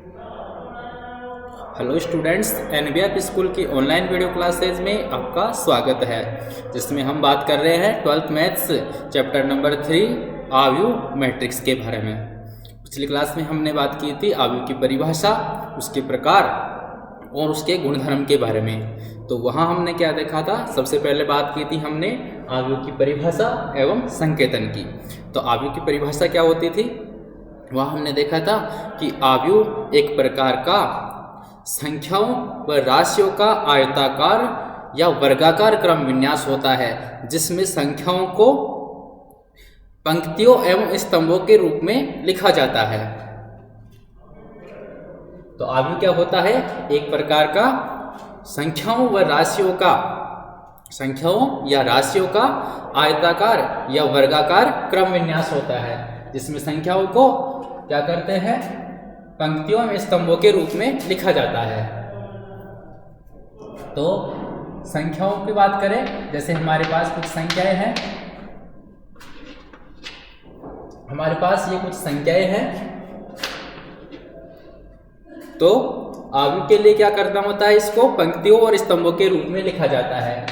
Hello students, NBF school की online video classes में आपका स्वागत है, जिसमें हम बात कर रहे हैं 12th मैथ्स चैप्टर नंबर 3 आव्यू मैट्रिक्स के बारे में। पिछली क्लास में हमने बात की थी आव्यू की परिभाषा, उसके प्रकार और उसके गुणधर्म के बारे में। तो वहाँ हमने क्या देखा था? सबसे पहले बात की थी हमने आव्यू की परिभाषा एवं संकेतन की। तो आव्यू की परिभाषा क्या होती थी? वहाँ हमने देखा था कि आव्यू एक प्रकार का संख्याओं व राशियों का आयताकार या वर्गाकार क्रम विन्यास होता है, जिसमें संख्याओं को पंक्तियों एवं स्तंभों के रूप में लिखा जाता है। तो आव्यू क्या होता है? एक प्रकार का संख्याओं या राशियों का आयताकार या वर्गाकार क्रम विन्यास होता है, जिसमें संख्याओं को क्या करते हैं? पंक्तियों में स्तंभों के रूप में लिखा जाता है। तो संख्याओं की बात करें, जैसे हमारे पास कुछ संख्याएं हैं, ये कुछ संख्याएं हैं। तो आव्यू के लिए क्या करना होता है? इसको पंक्तियों और स्तंभों के रूप में लिखा जाता है।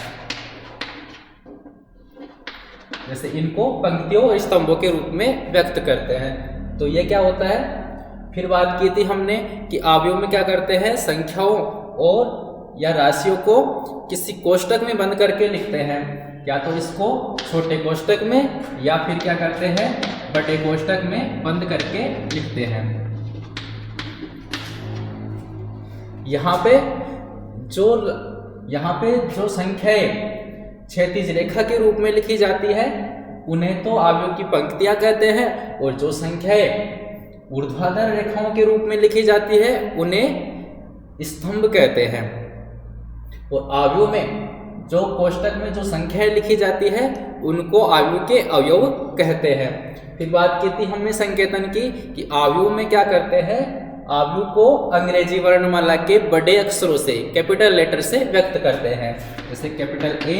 जैसे इनको पंक्तियों और स्तंभों के रूप में व्यक्त करते हैं। तो ये क्या होता है? फिर बात की थी हमने कि आव्यू में क्या करते हैं? संख्याओं और या राशियों को किसी कोष्टक में बंद करके लिखते हैं, या तो इसको छोटे कोष्टक में या फिर क्या करते हैं? बड़े कोष्टक में बंद करके लिखते हैं। यहाँ पे जो संख्याएं क्षैतिज रेखा के रूप में लिखी जाती है, उन्हें तो आव्यू की पंक्तियां कहते हैं, और जो संख्याएं ऊर्ध्वाधर रेखाओं के रूप में लिखी जाती है, उन्हें स्तंभ कहते हैं। और आव्यू में जो कोष्टक में जो संख्याएं लिखी जाती है, उनको आव्यू के अवयव कहते हैं। फिर बात की थी हमने संकेतन की कि आव्यू में क्या करते हैं? आव्यू को अंग्रेजी वर्णमाला के बड़े अक्षरों से, कैपिटल लेटर से व्यक्त करते हैं। जैसे कैपिटल A,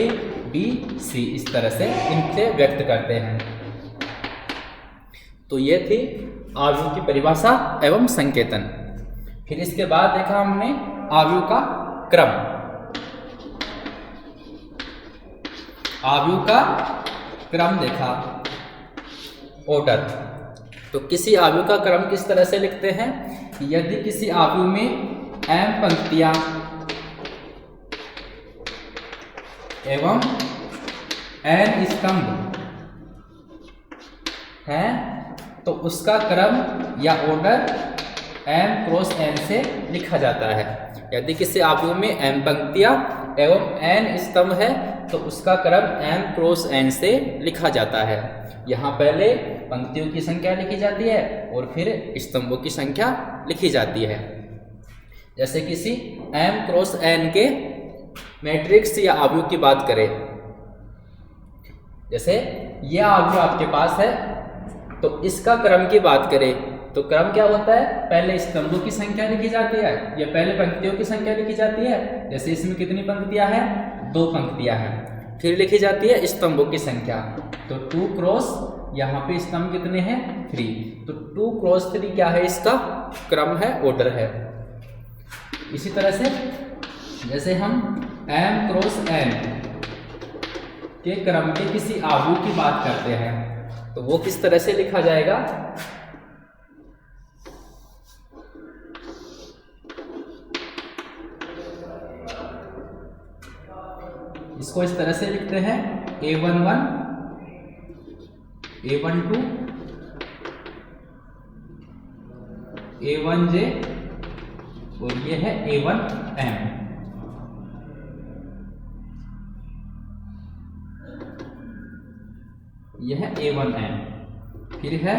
B, C, इस तरह से इनसे व्यक्त करते हैं। तो ये थी आव्यू की परिभाषा एवं संकेतन। फिर इसके बाद देखा हमने आव्यू का क्रम। आव्यू का क्रम देखा, ऑर्डर। तो किसी आव्यू का क्रम किस तरह से लिखते हैं? यदि किसी आव्यू में m पंक्तियां एवं n स्तंभ हैं, तो उसका क्रम या ऑर्डर m क्रॉस n से लिखा जाता है। यदि किसी आव्यू में m पंक्तियां एवं n स्तंभ है, तो उसका क्रम m क्रॉस n से लिखा जाता है। यहाँ पहले पंक्तियों की संख्या लिखी जाती है और फिर स्तंभों की संख्या लिखी जाती है। जैसे किसी m क्रॉस n के मैट्रिक्स या आव्यू की बात करें, जैसे यह आव्यू आपके पास है, तो इसका क्रम की बात करें तो क्रम क्या होता है? पहले स्तंभों की संख्या लिखी जाती है या पहले पंक्तियों की संख्या लिखी जाती है। जैसे इसमें कितनी पंक्तियां हैं? 2 पंक्तियां हैं। फिर लिखी जाती है स्तंभों की संख्या, तो 2 क्रॉस, यहाँ पे स्तंभ कितने हैं? 3। तो 2 क्रॉस 3 क्या है? इसका क्रम है, ऑर्डर है। इसी तरह से जैसे हम m क्रॉस n के क्रम के किसी आव्यू की बात करते हैं, तो वो किस तरह से लिखा जाएगा? इसको इस तरह से लिखते हैं A11, A12, A1J और ये है A1M। यह है A1M। फिर है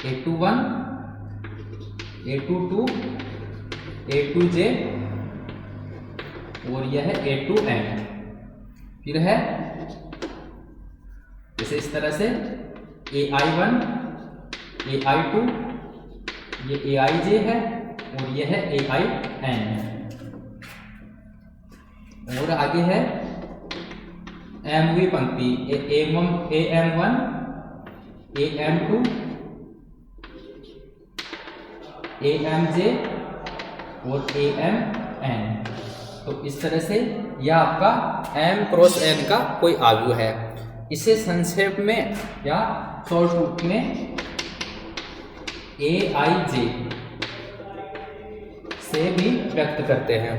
A21, A22, A2J और यह है A2M। फिर है जैसे इस तरह से AI1, AI2, ये AIJ है और यह है AIN। और आगे है MV पंक्ति, AM1, AM2, AMJ और AMN। तो इस तरह से यह आपका M क्रॉस N का कोई आव्यूह है। इसे संक्षेप में या शॉर्ट रूप में AIJ से भी व्यक्त करते हैं।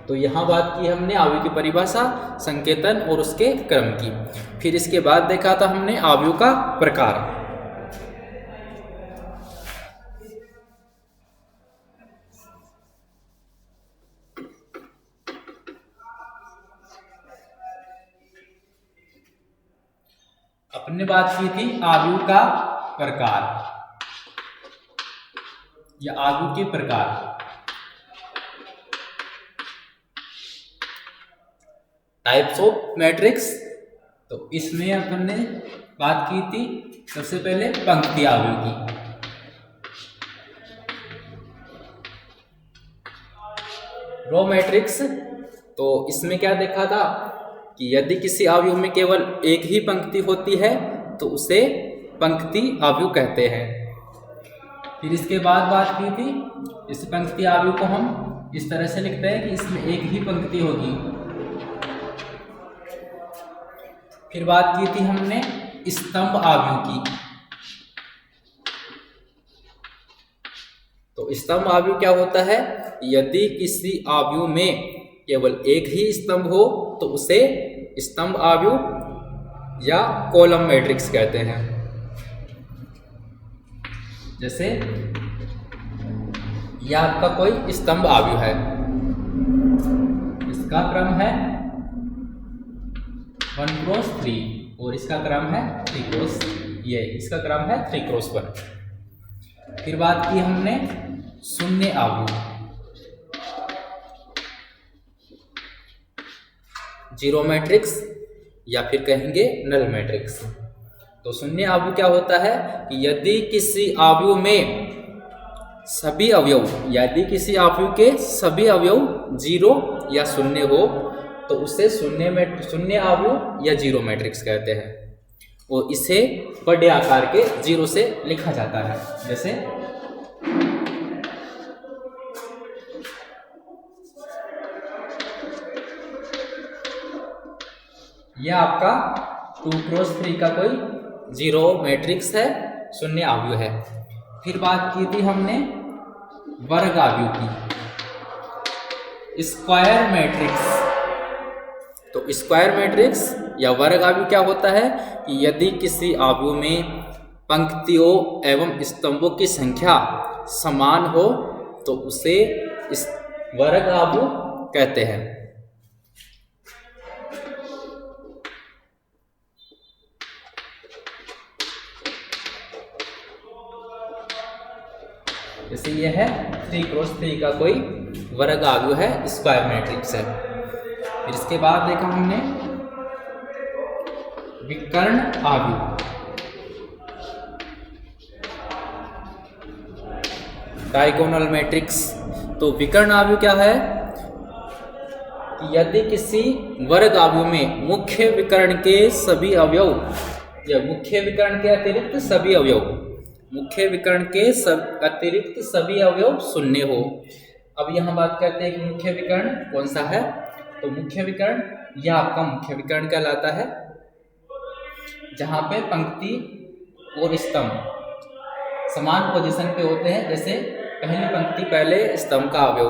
तो यहाँ बात की हमने आव्यूह की परिभाषा, संकेतन और उसके क्रम की। फिर इसके बाद देखा था हमने आव्यूह का प्रकार। अपने बात की थी आव्यूह का प्रकार या आव्यूह के प्रकार। Types of matrix. तो इसमें अपन ने बात की थी सबसे पहले पंक्ति आव्यूह की। Row matrix. तो इसमें क्या देखा था कि यदि किसी आव्यूह में केवल एक ही पंक्ति होती है तो उसे पंक्ति आव्यूह कहते हैं। फिर इसके बाद बात की थी इस पंक्ति आव्यूह को हम इस तरह से लिखते हैं कि इसमें एक ही पंक्ति होगी। फिर बात की थी हमने स्तंभ आव्यूह की। तो स्तंभ आव्यूह क्या होता है? यदि किसी आव्यूह में केवल एक ही स्तंभ हो तो उसे स्तंभ आव्यूह या कॉलम मैट्रिक्स कहते हैं। जैसे यह आपका कोई स्तंभ आव्यूह है, इसका क्रम है 1 क्रॉस 3 और इसका क्रम है 3 क्रॉस, ये इसका क्रम है 3 क्रॉस 1। फिर बात की हमने शून्य आव्यूह, जीरो मैट्रिक्स या फिर कहेंगे नल मैट्रिक्स। तो शून्य आव्यूह क्या होता है कि यदि किसी आव्यूह में सभी अवयव, यदि किसी आव्यूह के सभी अवयव जीरो या शून्य हो तो उसे शून्य आव्यूह या जीरो मैट्रिक्स कहते हैं। और इसे बड़े आकार के जीरो से लिखा जाता है। जैसे यह आपका 2 क्रॉस 3 का कोई जीरो मैट्रिक्स है, शून्य आव्यूह है। फिर बात की थी हमने वर्ग आव्यूह की, स्क्वायर मैट्रिक्स। तो स्क्वायर मैट्रिक्स या वर्ग आव्यूह क्या होता है कि यदि किसी आव्यूह में पंक्तियों एवं स्तंभों की संख्या समान हो तो उसे इस वर्ग आव्यूह कहते हैं। जैसे यह है 3 क्रॉस 3 का कोई वर्ग आव्यूह है, स्क्वायर मैट्रिक्स है। फिर इसके बाद देखा हमने विकर्ण आव्यूह, डायगोनल मैट्रिक्स। तो विकर्ण आव्यूह क्या है कि यदि किसी वर्ग आव्यूह में मुख्य विकर्ण के सभी अवयव या मुख्य विकर्ण के अतिरिक्त सभी अवयव, मुख्य विकर्ण के अतिरिक्त सभी अवयव शून्य हो। अब यहाँ बात करते हैं कि मुख्य विकर्ण कौन सा है। तो मुख्य विकर्ण यह आपका मुख्य विकर्ण कहलाता है जहाँ पे पंक्ति और स्तंभ समान पोजीशन पे होते हैं। जैसे पहली पंक्ति पहले स्तंभ का अवयव,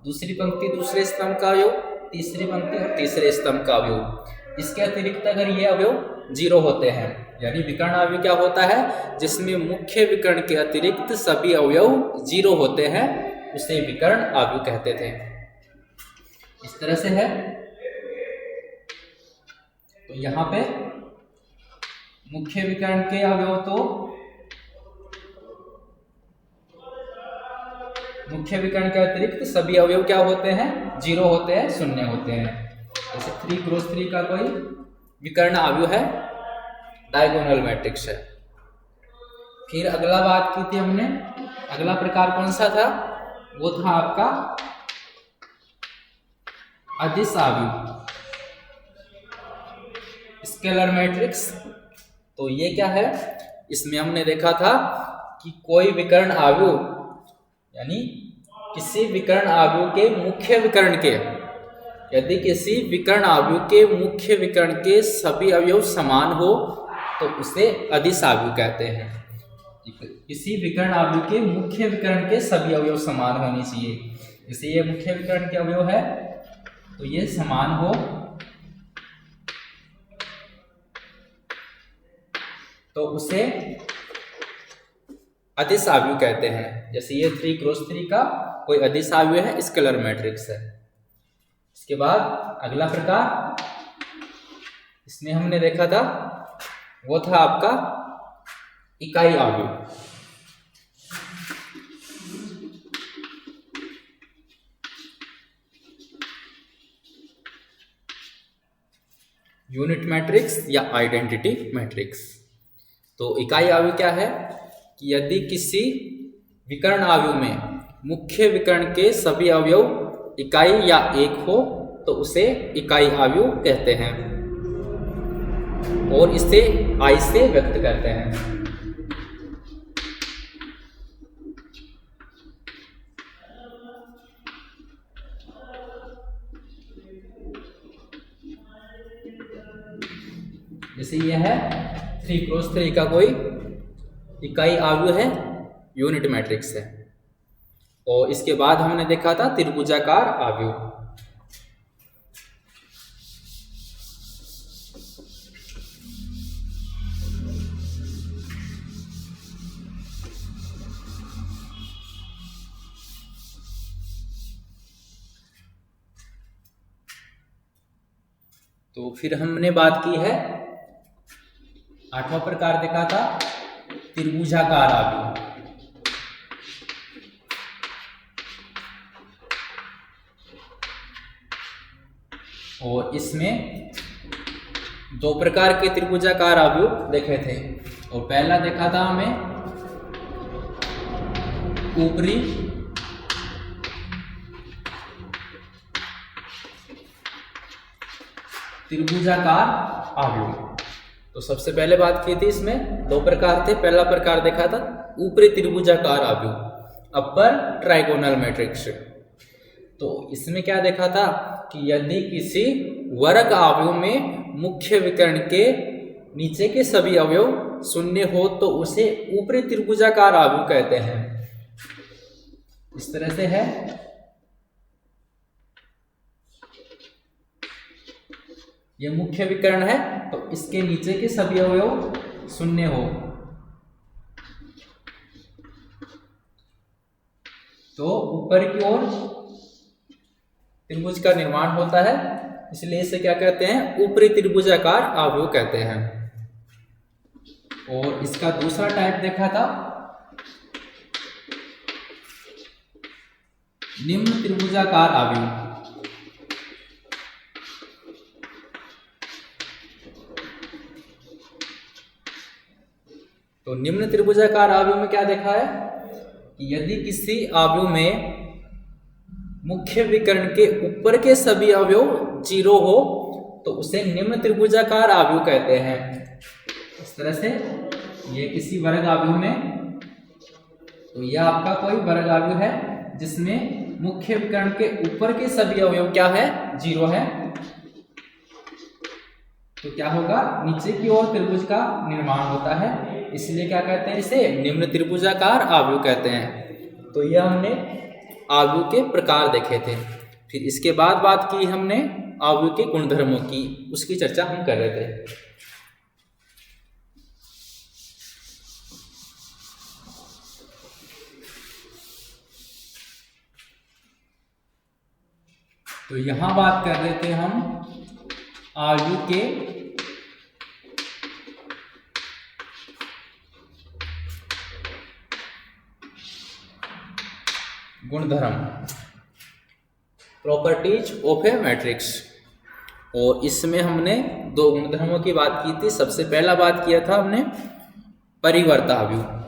दूसरी पंक्ति दूसरे स्तंभ का अवयव, तीसरी पंक्ति और तीसरे स्तंभ का अवयव। इसके अतिरिक्त अगर ये अवयव जीरो होते हैं, यानी विकर्ण आव्यूह क्या होता है जिसमें मुख्य विकर्ण के अतिरिक्त सभी अवयव जीरो होते हैं, उसे विकर्ण आव्यूह कहते थे। इस तरह से है। तो यहाँ पे मुख्य विकर्ण के अवयव, तो मुख्य विकर्ण के अतिरिक्त सभी अवयव क्या होते हैं? जीरो होते हैं, शून्य होते हैं। जैसे 3 क्रॉस 3 का कोई विकर्ण आव्यूह है, डायगोनल मैट्रिक्स है। फिर अगला बात की थी हमने, अगला प्रकार कौन सा था? वो था आपका अदिश आव्यूह, स्केलर मैट्रिक्स। तो ये क्या है? इसमें हमने देखा था कि कोई विकर्ण आव्यूह यानी किसी विकर्ण अवयव के मुख्य विकर्ण के, यदि किसी विकर्ण अवयव के मुख्य विकर्ण के सभी अवयव समान हो तो उसे अदिश अवयव कहते हैं। किसी विकर्ण अवयव के मुख्य विकर्ण के सभी अवयव समान होने चाहिए। जैसे ये मुख्य विकर्ण के अवयव है तो ये समान हो, तो उसे अदिश अवयव कहते हैं। जैसे ये 3x3 का कोई अदिश अवयव है, स्केलर मैट्रिक्स है। इसके बाद अगला प्रकार इसमें हमने देखा था वो था आपका इकाई अवयव। यूनिट मैट्रिक्स या आइडेंटिटी मैट्रिक्स। तो इकाई अवयव क्या है कि यदि किसी विकर्ण अवयव में मुख्य विकर्ण के सभी अवयव इकाई या एक हो तो उसे इकाई अवयव कहते हैं और इसे I से व्यक्त करते हैं। जैसे यह है 3x3 का कोई इकाई अवयव है, यूनिट मैट्रिक्स है। और इसके बाद हमने देखा था त्रिभुजाकार अवयव। तो फिर हमने बात की है, 8वां प्रकार देखा था त्रिभुजाकार अवयव। और इसमें 2 प्रकार के त्रिभुजाकार अवयव देखे थे। और पहला देखा था हमें ऊपरी त्रिभुजाकार अवयव। तो सबसे पहले बात की थी, इसमें 2 प्रकार थे। पहला प्रकार देखा था ऊपरी त्रिभुजाकार अवयव, अपर ट्राइगोनल मैट्रिक्स। तो इसमें क्या देखा था कि यदि किसी वर्ग अवयव में मुख्य विकर्ण के नीचे के सभी अवयव शून्य हो तो उसे ऊपरी त्रिभुजाकार अवयव कहते हैं। इस तरह से है, ये मुख्य विकर्ण है तो इसके नीचे के सभी अवयव शून्य हो तो ऊपर की ओर त्रिभुज का निर्माण होता है, इसलिए इसे क्या कहते हैं, ऊपरी त्रिभुजाकार अवयव कहते हैं। और इसका दूसरा टाइप देखा था निम्न त्रिभुजाकार अवयव। तो निम्न त्रिभुजाकार अवयव में क्या देखा है कि यदि किसी अवयव में मुख्य विकर्ण के ऊपर के सभी अवयव 0 हो तो उसे निम्न त्रिभुजाकार अवयव कहते हैं। इस तरह से ये किसी वर्ग अवयव में, तो यह आपका कोई वर्ग अवयव है जिसमें मुख्य विकर्ण के ऊपर के सभी अवयव क्या है, 0 है, तो क्या होगा, नीचे की ओर त्रिभुज का निर्माण होता है, इसलिए क्या कहते हैं, इसे निम्न त्रिभुजाकार अवयव कहते हैं। तो यह हमने अवयव के प्रकार देखे थे। फिर इसके बाद बात की हमने अवयव के गुणधर्मों की, उसकी चर्चा हम कर रहे थे। तो यहां बात कर रहे थे हम अवयव के गुणधर्म, प्रॉपर्टीज ऑफ ए मैट्रिक्स। और इसमें हमने 2 गुणधर्मों की बात की थी। सबसे पहला बात किया था हमने परिवर्त अवयव।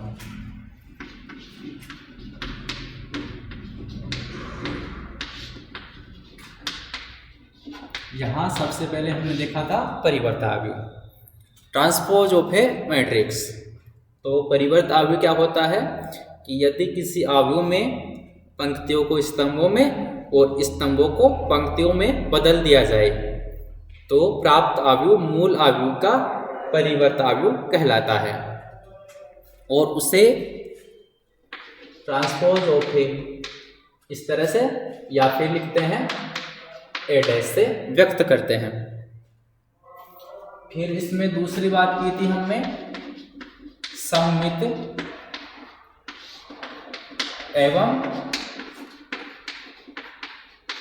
यहां सबसे पहले हमने देखा था परिवर्त अवयव, ट्रांसपोज ऑफ ए मैट्रिक्स। तो परिवर्त अवयव क्या होता है कि यदि किसी अवयव में पंक्तियों को स्तंभों में और स्तंभों को पंक्तियों में बदल दिया जाए तो प्राप्त आव्यूह मूल आव्यूह का परिवर्त आव्यूह कहलाता है और उसे ट्रांसपोज ऑफ ए इस तरह से या फिर लिखते हैं ए डैश से व्यक्त करते हैं। फिर इसमें दूसरी बात की थी हमने सम्मित एवं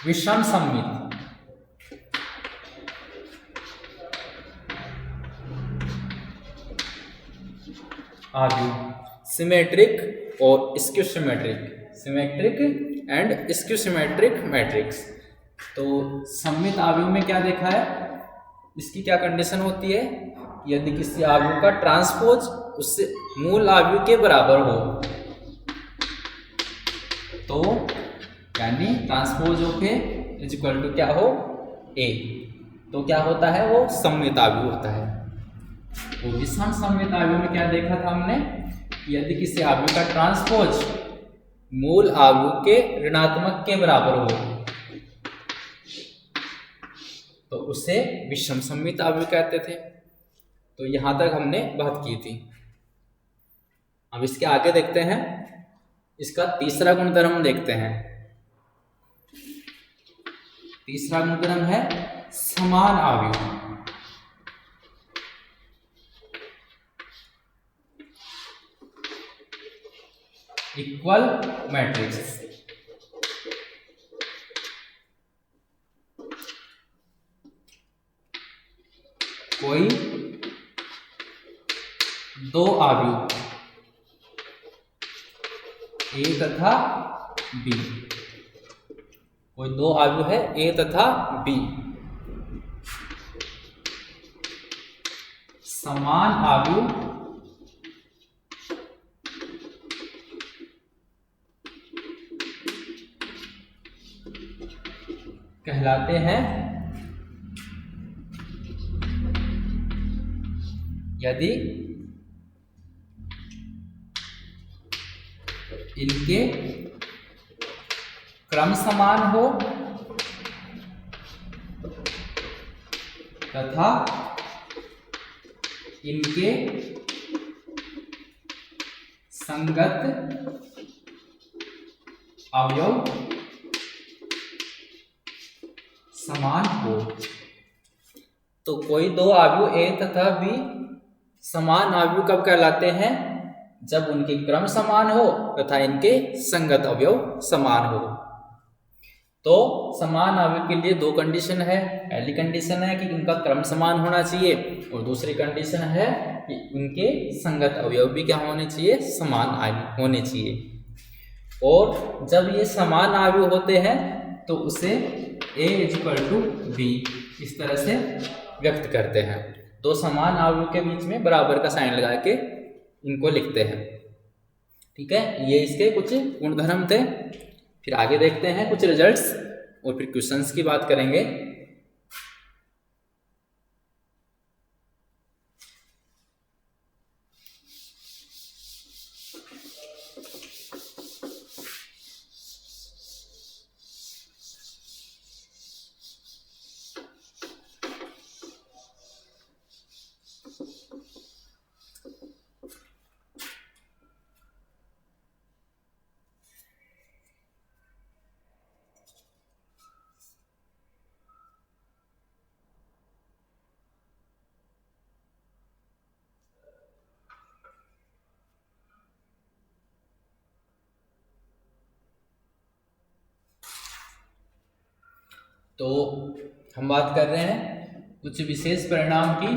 विषम सम्मित आव्यूह सिमेट्रिक और skew symmetric and skew symmetric matrix. तो सम्मित आव्यूह में क्या देखा है, इसकी क्या कंडीशन होती है, यदि किसी आव्यूह का ट्रांसपोज उससे मूल आव्यूह के बराबर हो तो यानी transpose of A is equal to क्या हो ए, तो क्या होता है वो सम्मित आव्यूह होता है। तो विषम सम्मित आव्यूह में क्या देखा था हमने, यदि किसी आव्यूह का ट्रांसपोज मूल आव्यूह के ऋणात्मक के बराबर हो तो उसे विषम सम्मित आव्यूह कहते थे। तो यहां तक हमने बात की थी। अब इसके आगे देखते हैं, इसका तीसरा गुणधर्म देखते हैं। तीसरा गुणधर्म है समान आव्यूह। Equal matrix. कोई दो आव्यूह ए तथा बी, कोई दो आव्यूह है ए तथा बी, समान आव्यूह कहलाते हैं यदि इनके क्रम समान हो तथा इनके संगत अवयव समान हो। तो कोई दो आव्यूह ए तथा बी समान आव्यूह कब कहलाते हैं, जब उनके क्रम समान हो तथा इनके संगत अवयव समान हो। तो समान आव्यूह के लिए दो कंडीशन है। पहली कंडीशन है कि इनका क्रम समान होना चाहिए और दूसरी कंडीशन है कि उनके संगत अवयव भी क्या होने चाहिए, समान होने चाहिए। और जब ये समान आव्यूह होते हैं तो उसे A इक्वल टू बी इस तरह से व्यक्त करते हैं। दो समान आव्यूह के बीच में बराबर का साइन लगा के इनको लिखते हैं। ठीक है, ये इसके कुछ गुणधर्म थे। फिर आगे देखते हैं कुछ रिजल्ट्स और फिर क्वेश्चंस की बात करेंगे। तो हम बात कर रहे हैं कुछ विशेष परिणाम की।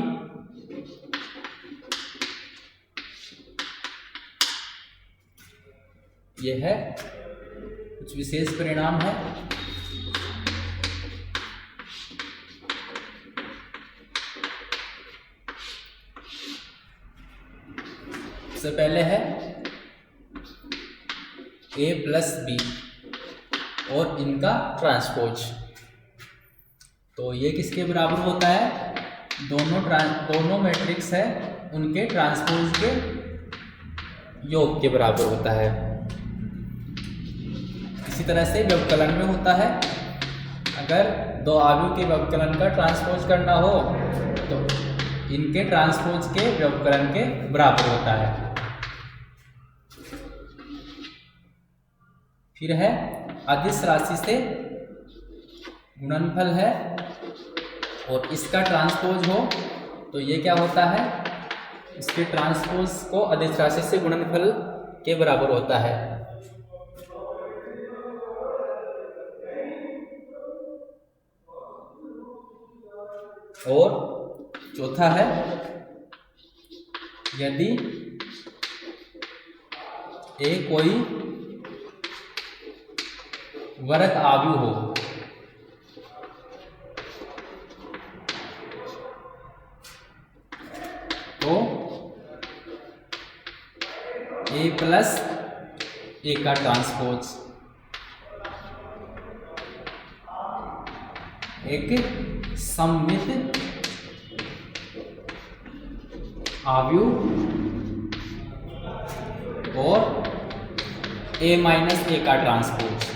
यह है कुछ विशेष परिणाम है। सबसे पहले है A प्लस बी और इनका ट्रांसपोज। तो ये किसके बराबर होता है, दोनों मैट्रिक्स है उनके ट्रांसपोज के योग के बराबर होता है। इसी तरह से व्यवकलन में होता है, अगर दो अवयव के व्यवकलन का ट्रांसपोज करना हो तो इनके ट्रांसपोज के व्यवकलन के बराबर होता है। फिर है अदिश राशि से गुणनफल है और इसका ट्रांसपोज हो तो ये क्या होता है, इसके ट्रांसपोज को अदिश राशि से गुणनफल के बराबर होता है। और चौथा है यदि ए कोई वर्ग अवयव हो तो ए प्लस ए का ट्रांसपोज एक सममित अवयव और a माइनस ए का ट्रांसपोज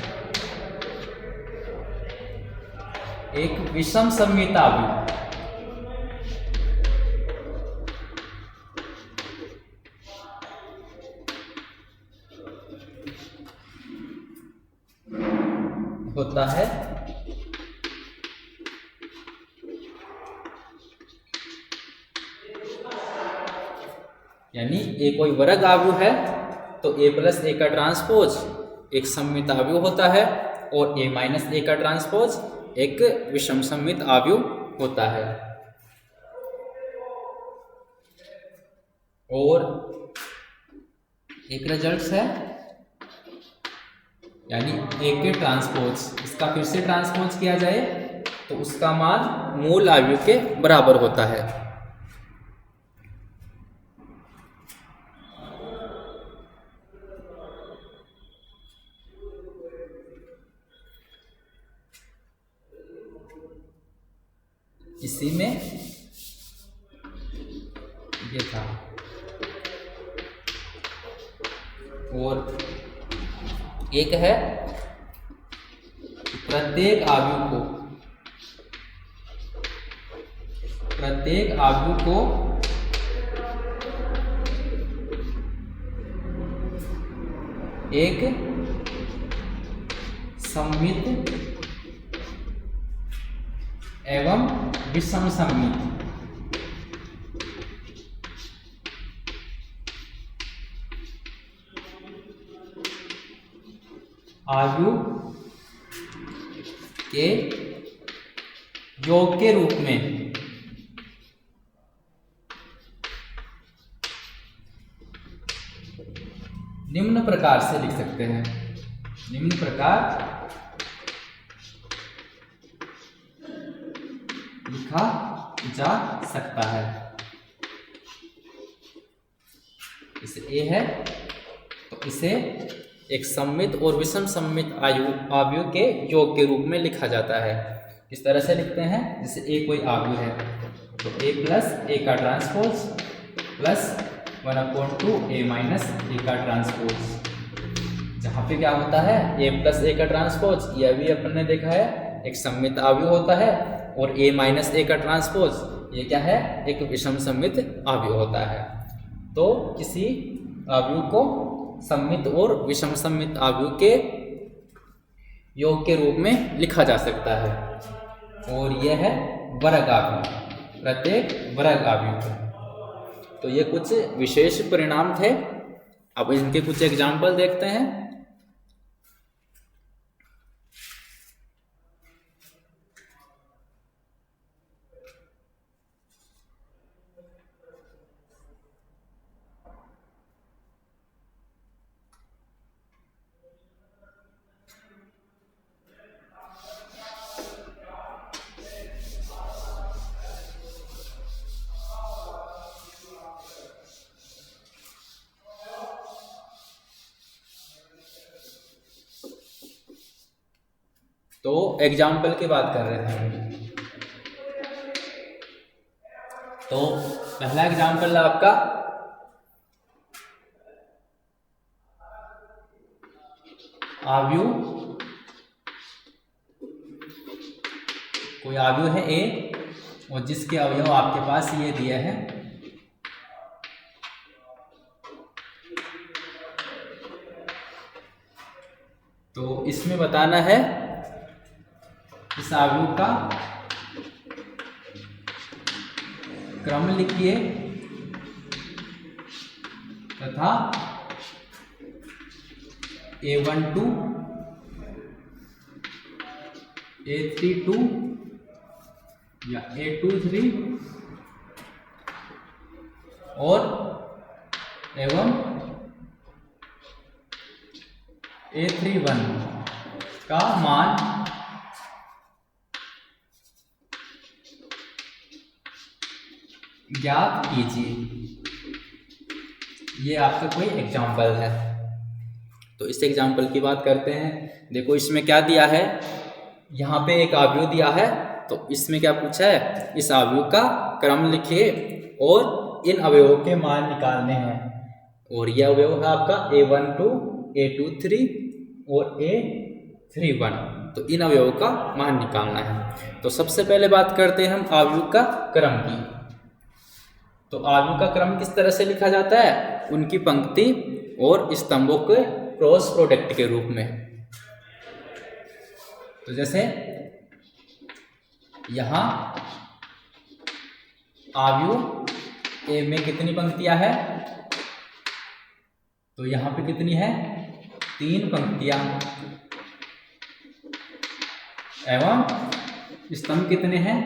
एक विषम सममित अवयव होता है। यानी ए कोई वर्ग अवयव है तो ए प्लस ए का ट्रांसपोज एक सममित अवयव होता है और ए माइनस ए का ट्रांसपोज एक विषम सममित अवयव होता है। और एक रिजल्ट है यानी ए के ट्रांसपोज, इसका फिर से ट्रांसपोज किया जाए तो उसका मान मूल अवयव के बराबर होता है। इसी में ये था। और एक है प्रत्येक अवयव को एक सममित एवं विषम सममित अवयव के योग के रूप में निम्न प्रकार से लिख सकते हैं। निम्न प्रकार लिखा जा सकता है। इसे ए है तो इसे एक सममित और विषम सममित अवयव के योग के रूप में लिखा जाता है। इस तरह से लिखते हैं जैसे ए कोई अवयव है तो ए प्लस ए का ट्रांसपोज प्लस 1/2 ए माइनस ए का ट्रांसपोज। जहाँ पे क्या होता है ए प्लस ए का ट्रांसपोज, यह भी अपन ने देखा है एक सममित अवयव होता है, और ए माइनस ए का ट्रांसपोज ये क्या है एक विषम सममित अवयव होता है। तो किसी अवयव को सममित और विषम सममित अवयव के योग के रूप में लिखा जा सकता है। और यह है वर्ग अवयव, प्रत्येक वर्ग अवयव। तो ये कुछ विशेष परिणाम थे। अब इनके कुछ एग्जाम्पल देखते हैं। तो एग्जाम्पल की बात कर रहे थे। तो पहला एग्जाम्पल है आपका अवयव कोई अवयव है ए और जिसके अवयव आपके पास ये दिए हैं, तो इसमें बताना है इस अवयव का क्रम लिखिए तथा A12 A32 या A23 और एवं A31 का मान ज्ञात कीजिए। ये आपका कोई एग्जाम्पल है। तो इस एग्जाम्पल की बात करते हैं। देखो इसमें क्या दिया है, यहाँ पे एक अवयव दिया है, तो इसमें क्या पूछा है, इस अवयव का क्रम लिखिए और इन अवयवों के मान निकालने हैं। और यह अवयव है आपका A12 A23 और A31, तो इन अवयवों का मान निकालना है। तो सबसे पहले बात करते हैं हम अवयव का क्रम की। तो अवयव का क्रम किस तरह से लिखा जाता है, उनकी पंक्ति और स्तंभों के क्रॉस प्रोडक्ट के रूप में। तो जैसे यहाँ अवयव ए में कितनी पंक्तियां है, तो यहाँ पे कितनी है, 3 पंक्तियां, एवं स्तंभ कितने हैं,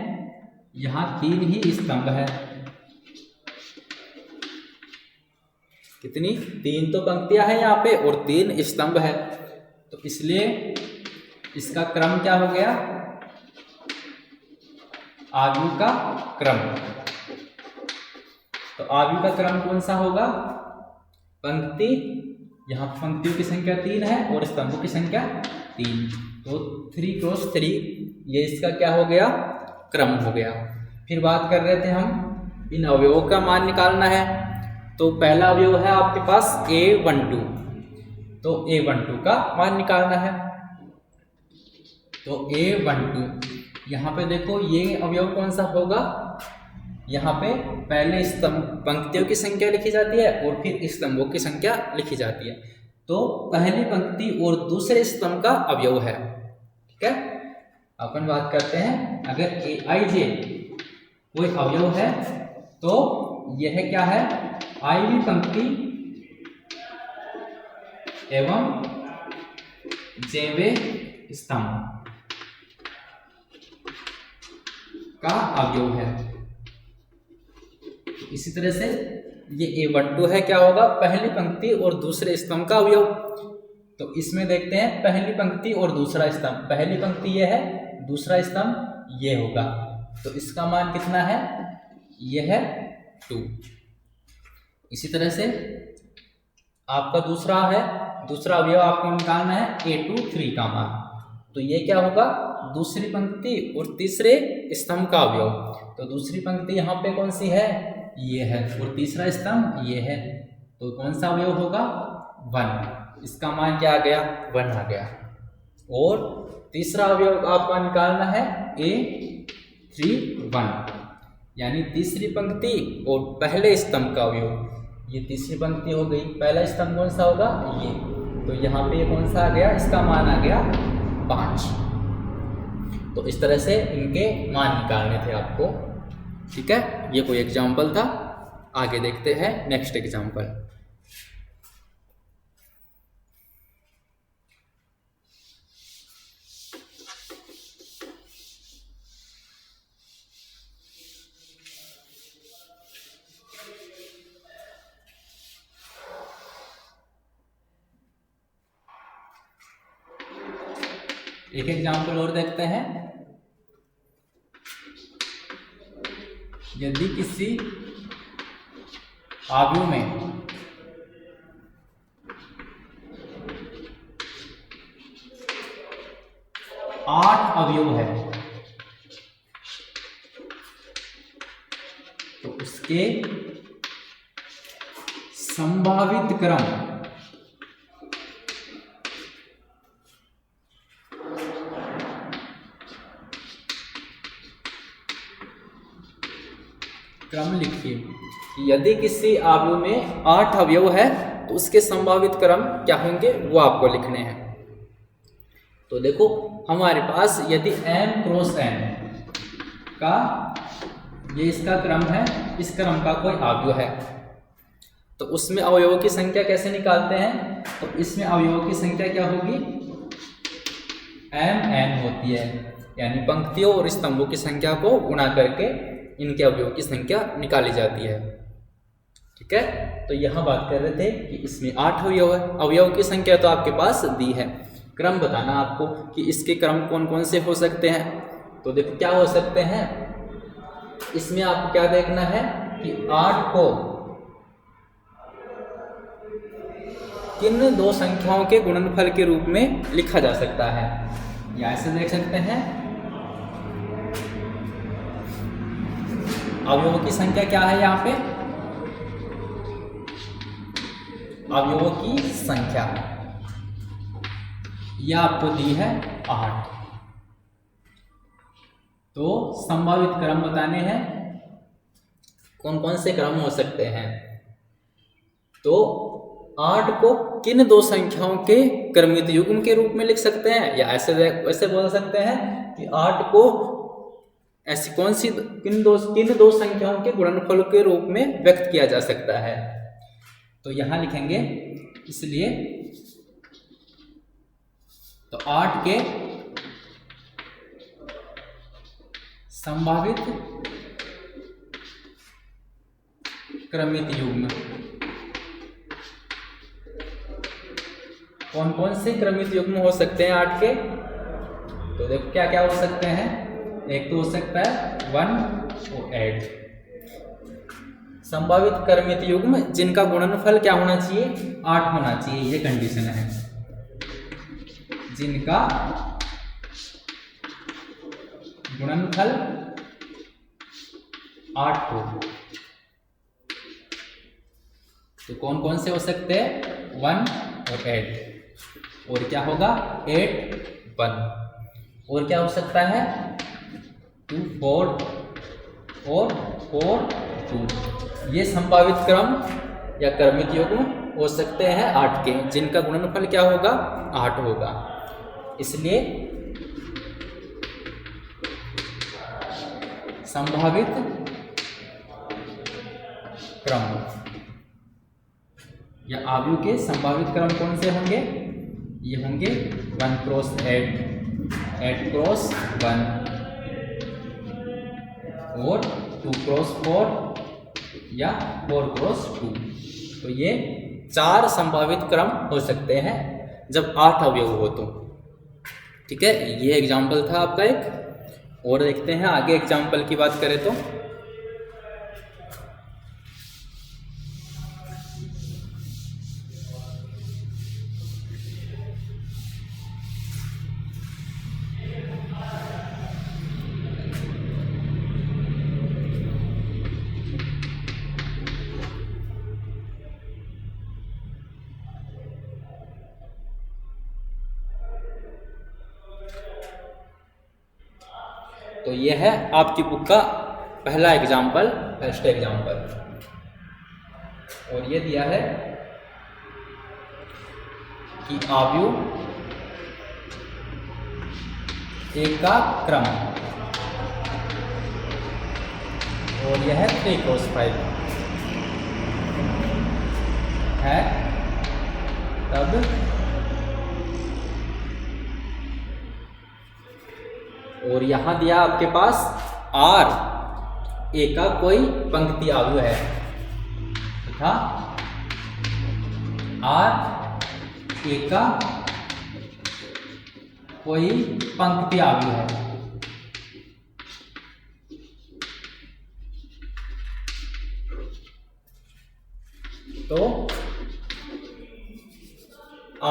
यहाँ 3 ही स्तंभ है। कितनी, 3 तो पंक्तियां हैं यहाँ पे और 3 स्तंभ है, तो इसलिए इसका क्रम क्या हो गया, अवयव का क्रम। तो अवयव का क्रम कौन सा होगा, पंक्ति, यहाँ पंक्तियों की संख्या 3 है और स्तंभों की संख्या 3, तो 3 क्रॉस 3 ये इसका क्या हो गया, क्रम हो गया। फिर बात कर रहे थे हम इन अवयवों का मान निकालना है। तो पहला अवयव है आपके पास A12, तो A12 का मान निकालना है। तो A12 यहाँ पे देखो ये अवयव कौन सा होगा, यहाँ पे पहले स्तंभ पंक्तियों की संख्या लिखी जाती है और फिर स्तंभों की संख्या लिखी जाती है। तो पहली पंक्ति और दूसरे स्तंभ का अवयव है, ठीक है। अपन बात करते हैं, अगर Aij कोई अवयव है तो यह क्या है, i पंक्ति एवं j स्तंभ का अवयव है। तो इसी तरह से ये A12 है, क्या होगा, पहली पंक्ति और दूसरे स्तंभ का अवयव। तो इसमें देखते हैं पहली पंक्ति और दूसरा स्तंभ, पहली पंक्ति ये है, दूसरा स्तंभ ये होगा, तो इसका मान कितना है, ये है 2। इसी तरह से आपका दूसरा है, दूसरा अवयव आपको निकालना है A23 का मान, तो ये क्या होगा, दूसरी पंक्ति और तीसरे स्तंभ का अवयव। तो दूसरी पंक्ति यहाँ पे कौन सी है, ये है, और तीसरा स्तंभ ये है, तो कौन सा अवयव होगा, 1। इसका मान क्या आ गया, 1 आ गया। और तीसरा अवयव आपका निकालना है A31, यानी तीसरी पंक्ति और पहले स्तंभ का अवयव। ये तीसरी पंक्ति हो गई, पहला स्तंभ कौन सा होगा, ये, तो यहाँ पे कौन सा आ गया, इसका मान आ गया 5। तो इस तरह से इनके मान निकालने थे आपको, ठीक है। ये कोई एग्जाम्पल था। आगे देखते हैं नेक्स्ट एग्जाम्पल। एक एग्जाम्पल और देखते हैं। यदि किसी अवयव में आठ अवयव है तो उसके संभावित क्रम क्रम लिखिए कि यदि किसी अवयव में 8 अवयव है तो उसके संभावित क्रम क्या होंगे वो आपको लिखने हैं। तो देखो हमारे पास यदि m क्रॉस n का ये इसका क्रम है, इस क्रम का कोई अवयव है तो उसमें अवयवों की संख्या कैसे निकालते हैं? तो इसमें अवयवों की संख्या क्या होगी? mn होती है, यानी पंक्तियों और स्तंभों की संख्या को गुणा करके इनके अवयवों की संख्या निकाली जाती है। ठीक है, तो यहाँ बात कर रहे थे कि इसमें 8 अवयव है। अवयव की संख्या तो आपके पास दी है, क्रम बताना आपको कि इसके क्रम कौन कौन से हो सकते हैं। तो देखो क्या हो सकते हैं, इसमें आपको क्या देखना है कि 8 को किन दो संख्याओं के गुणनफल के रूप में लिखा जा सकता है, या ऐसे देख सकते हैं अवयवों की संख्या क्या है, यहाँ पे अवयवों की संख्या यह आपको दी है 8। तो संभावित क्रम बताने हैं, कौन कौन से क्रम हो सकते हैं। तो 8 को किन दो संख्याओं के क्रमित युग्म के रूप में लिख सकते हैं, या ऐसे बोल सकते हैं कि 8 को ऐसी कौन सी किन दो संख्याओं के गुणनफल के रूप में व्यक्त किया जा सकता है। तो यहां लिखेंगे, इसलिए तो 8 के संभावित क्रमित युग्म, कौन कौन से क्रमित युग्म हो सकते हैं 8 के? तो देखो क्या क्या हो सकते हैं, एक तो हो सकता है 1 और 8। संभावित क्रमित युग्म जिनका गुणनफल क्या होना चाहिए, 8 होना चाहिए, ये कंडीशन है, जिनका गुणनफल 8 हो। तो कौन कौन से हो सकते हैं, 1 और 8, और क्या होगा 8 1, और क्या हो सकता है 2 4 और 4 2। ये संभावित क्रम या क्रमित युग्म हो सकते हैं 8 के, जिनका गुणनफल क्या होगा 8 होगा। इसलिए संभावित क्रम या अवयव के संभावित क्रम कौन से होंगे, ये होंगे 1 क्रॉस 8, 8 क्रॉस 1 और 2 क्रॉस 4 या 4 क्रॉस 2। तो ये 4 संभावित क्रम हो सकते हैं जब 8 अवयव हो तो। ठीक है, ये एग्जाम्पल था आपका एक, और देखते हैं आगे एग्जाम्पल की बात करें तो ये है आपकी बुक का पहला एग्जाम्पल, फर्स्ट एग्जाम्पल, और ये दिया है कि अवयव एक का क्रम, और यह है 3 क्रॉस 5 है, तब और यहां दिया आपके पास R ए का कोई पंक्ति अवयव है तथा R ए का कोई पंक्ति अवयव है। तो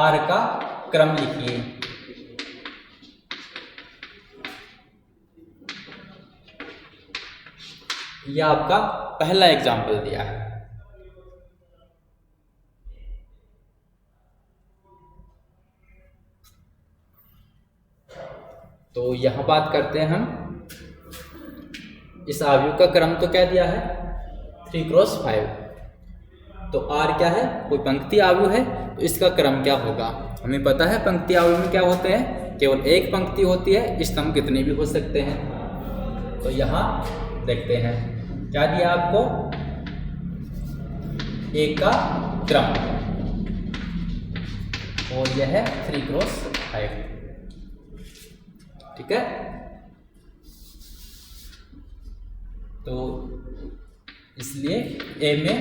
R का क्रम लिखिए। यह आपका पहला एग्जाम्पल दिया है। तो यहां बात करते हैं हम, इस अवयव का क्रम तो क्या दिया है 3 क्रॉस 5। तो R क्या है, कोई पंक्ति आव्यूह है, तो इसका क्रम क्या होगा। हमें पता है पंक्ति आव्यूह में क्या होते हैं, केवल एक पंक्ति होती है, स्तंभ कितने भी हो सकते हैं। तो यहाँ देखते हैं क्या दिया आपको, एक का क्रम, और यह है 3 क्रॉस 5। ठीक है, तो इसलिए ए में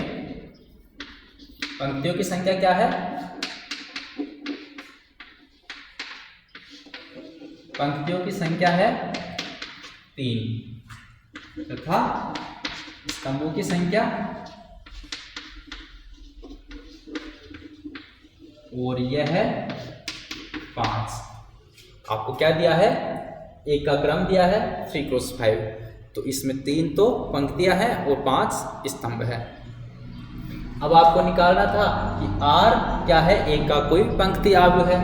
पंक्तियों की संख्या क्या है, पंक्तियों की संख्या है 3 तथा स्तंभों की संख्या, और यह है 5। आपको क्या दिया है, एक का क्रम दिया है 3 क्रॉस 5, तो इसमें 3 तो पंक्तियां हैं और 5 स्तंभ है। अब आपको निकालना था कि R क्या है, एक का कोई पंक्ति आव्यूह है,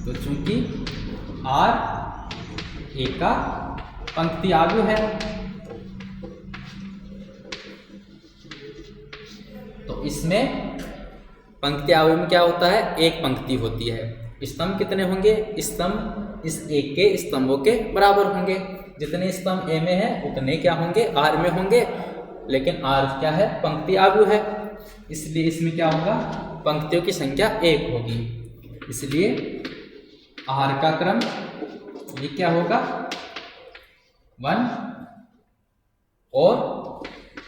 तो चूंकि R एक का पंक्ति आव्यूह है, तो इसमें पंक्ति आव्यूह में क्या होता है, एक पंक्ति होती है। स्तंभ कितने होंगे, स्तंभ इस एक के स्तंभों के बराबर होंगे। जितने स्तंभ ए में है उतने क्या होंगे, आर में होंगे, लेकिन आर क्या है, पंक्ति आव्यूह है, इसलिए इसमें क्या होगा, पंक्तियों की संख्या 1 होगी। इसलिए आर का क्रम ये क्या होगा, 1, और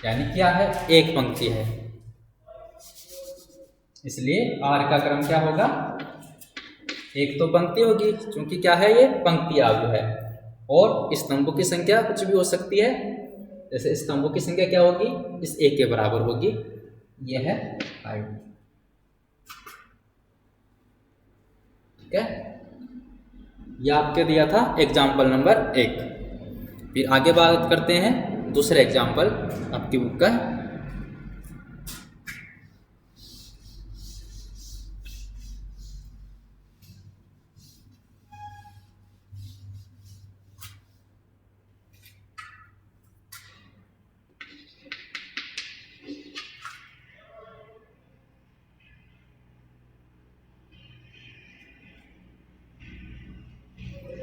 यानी क्या है, एक पंक्ति है, इसलिए आर का क्रम क्या होगा, एक तो पंक्ति होगी, क्योंकि क्या है, ये पंक्ति आव्यूह है। और स्तंभों की संख्या कुछ भी हो सकती है, जैसे स्तंभों की संख्या क्या होगी, इस एक के बराबर होगी, यह है 5। ठीक है, यह आपके दिया था एग्जाम्पल नंबर 1। फिर आगे बात करते हैं दूसरे एग्जाम्पल आपकी बुक का।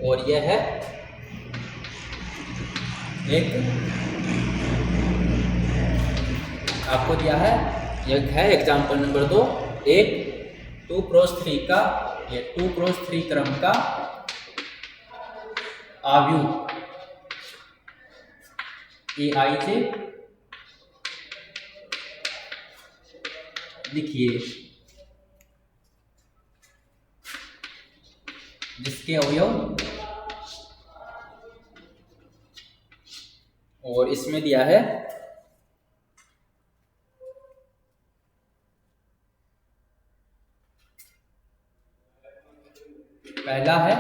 और यह है एक, आपको दिया है, यह है एग्जाम्पल नंबर 2, एक 2 क्रॉस 3 का, ये 2 क्रॉस 3 क्रम का आव्यूह AIJ लिखिए, जिसके अवयव, और इसमें दिया है पहला है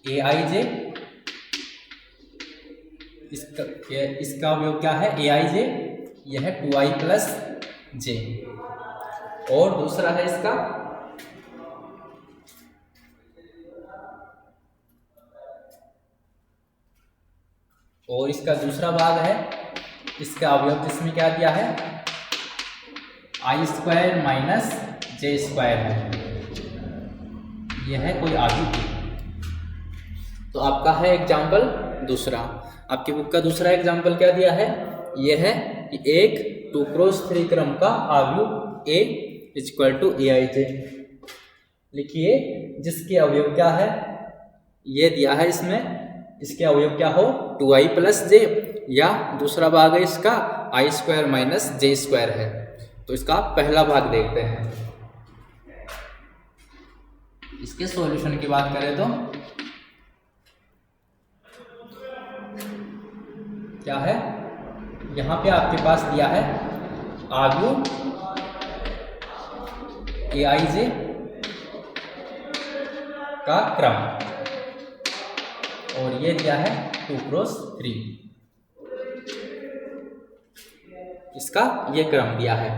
AIJ, इसका अवयव क्या है, AIJ, यह है 2i प्लस j, और दूसरा है इसका और इसका दूसरा भाग है, इसका अवयव जिसमें क्या दिया है, i² माइनस j² है, यह है कोई आव्यूह। तो आपका है एग्जाम्पल दूसरा। आपकी बुक का दूसरा एग्जाम्पल क्या दिया है, यह है कि एक 2 क्रॉस 3 क्रम का आव्यूह A = AIJ लिखिए, जिसके अवयव क्या है, ये दिया है इसमें, इसके अवयव क्या हो, 2i प्लस j, या दूसरा भाग है इसका i² माइनस j² है। तो इसका पहला भाग देखते हैं। इसके सॉल्यूशन की बात करें तो क्या है, यहाँ पे आपके पास दिया है आव्यूह AIJ का क्रम, और ये दिया है 2 क्रॉस 3, इसका ये क्रम दिया है।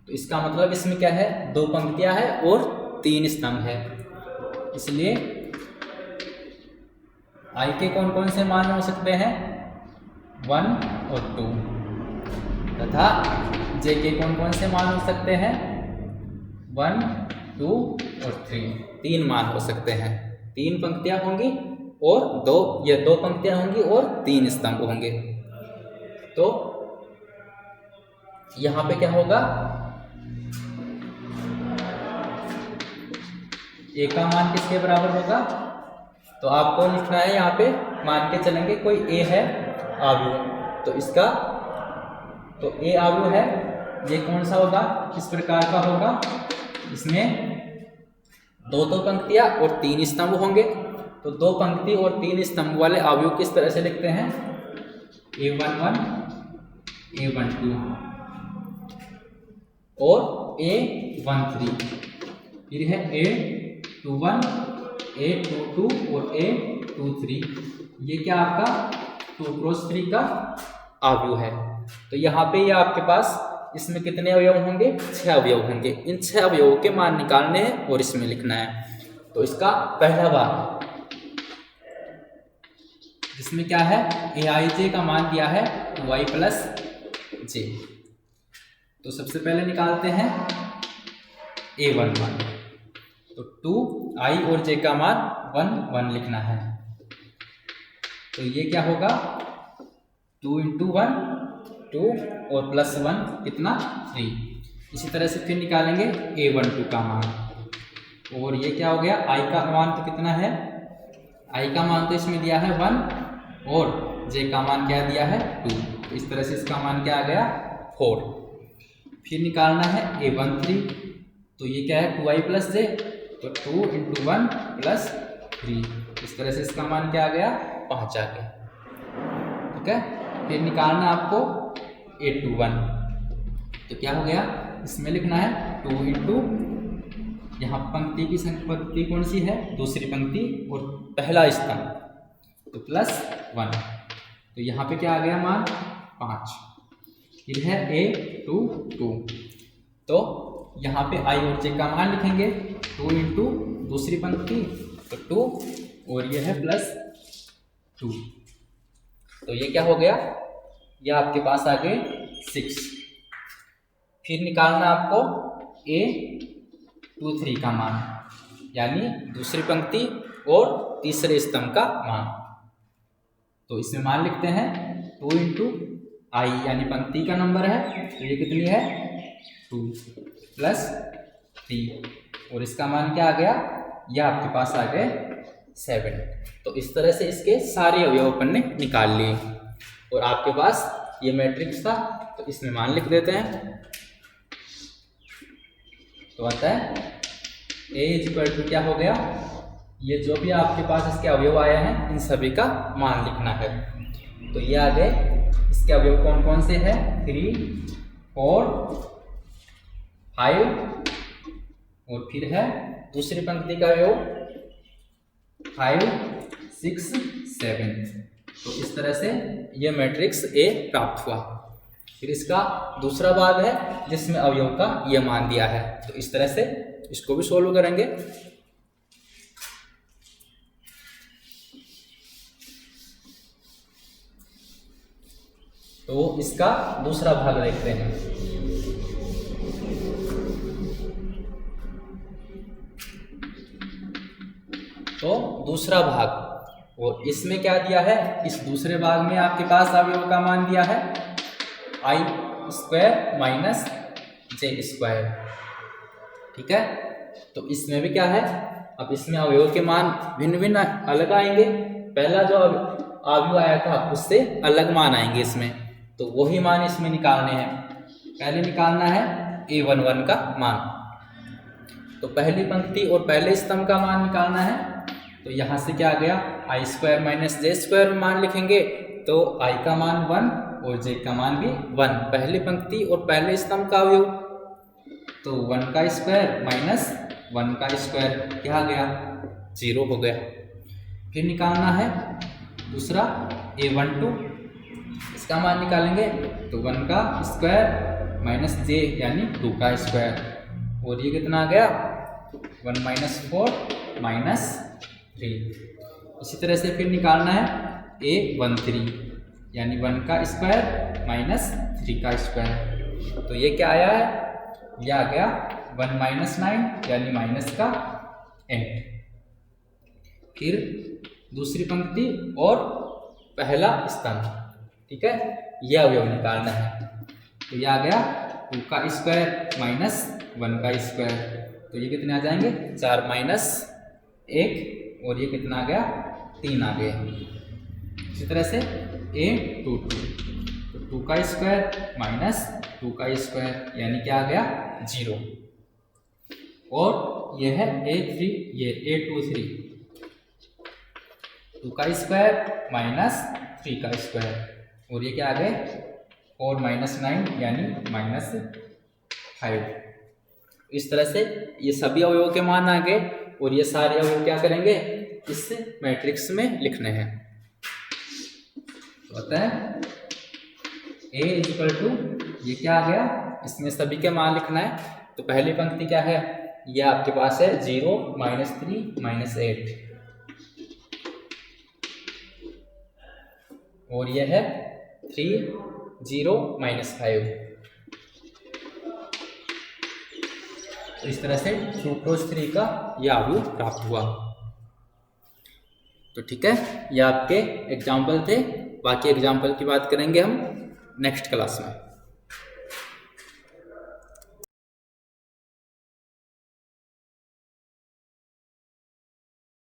तो इसका मतलब इसमें क्या है, 2 पंक्तियां हैं और 3 स्तंभ है, इसलिए i के कौन कौन से मान हो सकते हैं, 1 और 2, तथा जे के कौन कौन से मान हो सकते हैं, 1, 2 और 3, 3 मान हो सकते हैं। 3 पंक्तियां होंगी और दो पंक्तियां होंगी और 3 स्तंभ होंगे। तो यहाँ पे क्या होगा, ए का मान किसके बराबर होगा, तो आपको लिखना है यहाँ पे, मान के चलेंगे कोई ए है आव्यूह, तो इसका तो ए आव्यूह है, ये कौन सा होगा, किस प्रकार का होगा, इसमें 2 पंक्तियां और 3 स्तंभ होंगे। तो 2 पंक्ति और 3 स्तंभ वाले आव्यूह किस तरह से लिखते हैं, A11 A12 और A13, फिर है A21 A22 और A23। ये क्या आपका 2x3 का आव्यूह है। तो यहाँ पे ये आपके पास इसमें कितने अवयव होंगे, 6 अवयव होंगे। इन 6 अवयवों के मान निकालने हैं और इसमें लिखना है। तो इसका पहला भाग जिसमें क्या है, aij का मान दिया है 2i + j। तो सबसे पहले निकालते हैं A11, तो 2i और j का मान 1 1 लिखना है। तो ये क्या होगा, 2 × 1 2 और +1 कितना 3। इसी तरह से फिर निकालेंगे A12 का मान, और ये क्या हो गया, i का मान तो कितना है, i का मान तो इसमें दिया है 1 और j का मान क्या दिया है 2। तो इस तरह से इसका मान क्या आ गया 4। फिर निकालना है A13, तो ये क्या है 2i + j, तो 2 × 1 + 3। इस तरह से इसका मान क्या आ गया 5 आ गया। ठीक है, फिर निकालना आपको A21, तो क्या हो गया, इसमें लिखना है 2 × यहाँ पंक्ति कौन सी है, दूसरी पंक्ति और पहला स्तंभ, तो +1। तो यहाँ पे क्या आ गया मान 5। फिर है A22, तो यहाँ पे i और j का मान लिखेंगे, 2 × दूसरी पंक्ति तो 2 और ये है +2। तो ये क्या हो गया, ये आपके पास आ गए 6। फिर निकालना आपको A23 का मान, यानी दूसरी पंक्ति और तीसरे स्तंभ का मान। तो इसमें मान लिखते हैं 2 × i, यानी पंक्ति का नंबर है, तो ये कितनी है 2 + 3, और इसका मान क्या आ गया, यह आपके पास आ गए 7। तो इस तरह से इसके सारे अवयव अपन ने निकाल लिए, और आपके पास ये मैट्रिक्स था, तो इसमें मान लिख देते हैं। तो आता है A = क्या हो गया, ये जो भी आपके पास इसके अवयव आए हैं इन सभी का मान लिखना है। तो ये आ गए, इसके अवयव कौन कौन से हैं, 3 4 5, और फिर है दूसरी पंक्ति का अवयव 5 6 7। तो इस तरह से ये मैट्रिक्स A प्राप्त हुआ। फिर इसका दूसरा भाग है जिसमें अवयव का ये मान दिया है, तो इस तरह से इसको भी सोल्व करेंगे। तो इसका दूसरा भाग देखते हैं। तो दूसरा भाग, और इसमें क्या दिया है, इस दूसरे भाग में आपके पास अवयव का मान दिया है i² - j²। ठीक है, तो इसमें भी क्या है, अब इसमें अवयव के मान भिन्न भिन्न अलग आएंगे। पहला जो अवयव आया था उससे अलग मान आएंगे इसमें, तो वही मान इसमें निकालने हैं। पहले निकालना है A11 का मान, तो पहली पंक्ति और पहले स्तंभ का मान निकालना है। तो यहाँ से क्या आ गया, i² - j² मान लिखेंगे, तो i का मान 1 और j का मान भी 1, पहली पंक्ति और पहले स्तंभ का अवयव, तो 1 का स्क्वायर माइनस 1 का स्क्वायर क्या आ गया 0 हो गया। फिर निकालना है दूसरा A12, इसका मान निकालेंगे, तो 1 का स्क्वायर माइनस j यानी 2 का स्क्वायर, और ये कितना आ गया 1 - 4 - 3। इसी तरह से फिर निकालना है A13, यानी 1 का स्क्वायर माइनस 3 का स्क्वायर। तो ये क्या आया है, ये आ गया 1 माइनस 9 यानी माइनस का 8। फिर दूसरी पंक्ति और पहला स्तंभ, ठीक है, ये अवयव निकालना है। तो ये आ गया 2 का स्क्वायर माइनस 1 का स्क्वायर। तो ये कितने आ जाएंगे, 4 माइनस 1, और ये कितना आ गया, 3 आ गए। इसी तरह से a2 तो 2 का स्क्वायर माइनस 2 का स्क्वायर यानी क्या आ गया, 0। और ये है a3, ये a23 2 का स्क्वायर माइनस 3 का स्क्वायर, और ये क्या आ गए 4 माइनस 9 यानी माइनस 5। इस तरह से ये सभी अवयवों के मान आ गए, और ये सारे अवयव क्या करेंगे, इस मैट्रिक्स में लिखने हैं। तो होता है a इक्वल टू, ये क्या आ गया, इसमें सभी के मान लिखना है। तो पहली पंक्ति क्या है, ये आपके पास है 0 माइनस 3 माइनस 8, और ये है 3 0 माइनस 5। तो इस तरह से 2 क्रॉस 3 का यह अवयव प्राप्त हुआ। तो ठीक है, ये आपके एग्जाम्पल थे। बाकी एग्जाम्पल की बात करेंगे हम नेक्स्ट क्लास में।